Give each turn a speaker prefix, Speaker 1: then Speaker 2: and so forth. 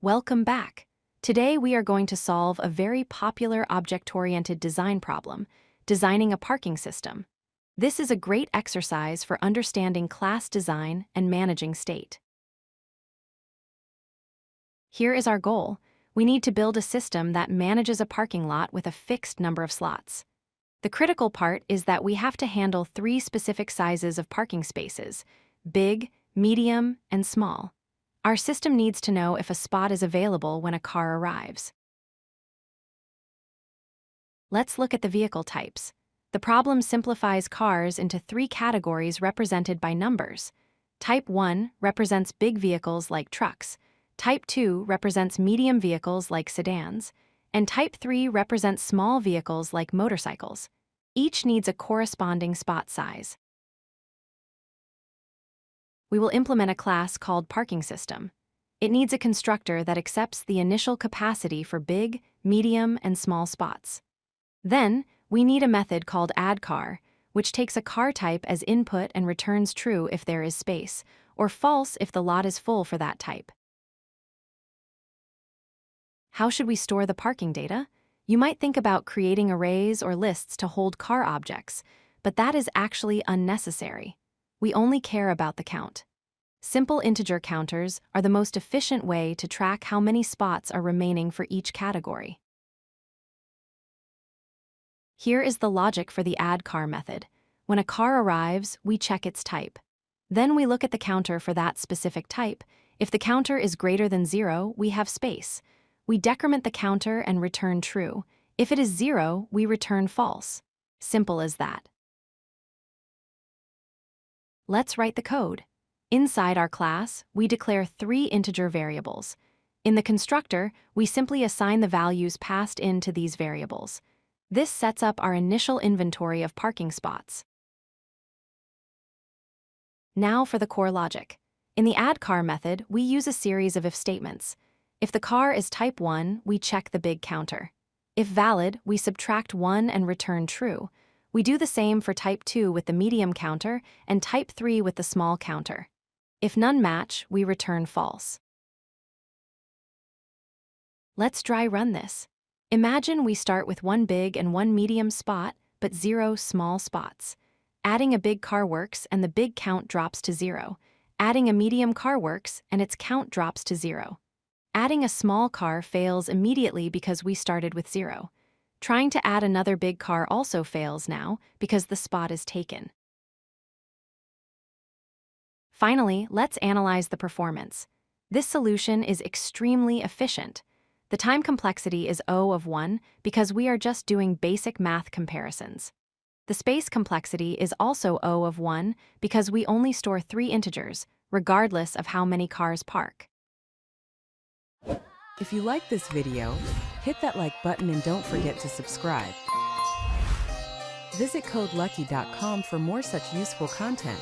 Speaker 1: Welcome back. Today we are going to solve a very popular object-oriented design problem, designing a parking system. This is a great exercise for understanding class design and managing state. Here is our goal. We need to build a system that manages a parking lot with a fixed number of slots. The critical part is that we have to handle 3 specific sizes of parking spaces: big, medium, and small. Our system needs to know if a spot is available when a car arrives. Let's look at the vehicle types. The problem simplifies cars into 3 categories represented by numbers. Type 1 represents big vehicles like trucks, Type 2 represents medium vehicles like sedans, and Type 3 represents small vehicles like motorcycles. Each needs a corresponding spot size. We will implement a class called Parking System. It needs a constructor that accepts the initial capacity for big, medium, and small spots. Then, we need a method called addCar, which takes a car type as input and returns true if there is space, or false if the lot is full for that type. How should we store the parking data? You might think about creating arrays or lists to hold car objects, but that is actually unnecessary. We only care about the count. Simple integer counters are the most efficient way to track how many spots are remaining for each category. Here is the logic for the addCar method. When a car arrives, we check its type. Then we look at the counter for that specific type. If the counter is greater than 0, we have space. We decrement the counter and return true. If it is 0, we return false. Simple as that. Let's write the code. Inside our class, we declare 3 integer variables. In the constructor, we simply assign the values passed into these variables. This sets up our initial inventory of parking spots. Now for the core logic. In the addCar method, we use a series of if statements. If the car is type 1, we check the big counter. If valid, we subtract 1 and return true. We do the same for type 2 with the medium counter and type 3 with the small counter. If none match, we return false. Let's dry run this. Imagine we start with 1 big and 1 medium spot, but 0 small spots. Adding a big car works and the big count drops to 0. Adding a medium car works and its count drops to 0. Adding a small car fails immediately because we started with 0. Trying to add another big car also fails now because the spot is taken. Finally, let's analyze the performance. This solution is extremely efficient. The time complexity is O of 1 because we are just doing basic math comparisons. The space complexity is also O of 1 because we only store 3 integers, regardless of how many cars park.
Speaker 2: If you like this video, hit that like button and don't forget to subscribe. Visit codelucky.com for more such useful content.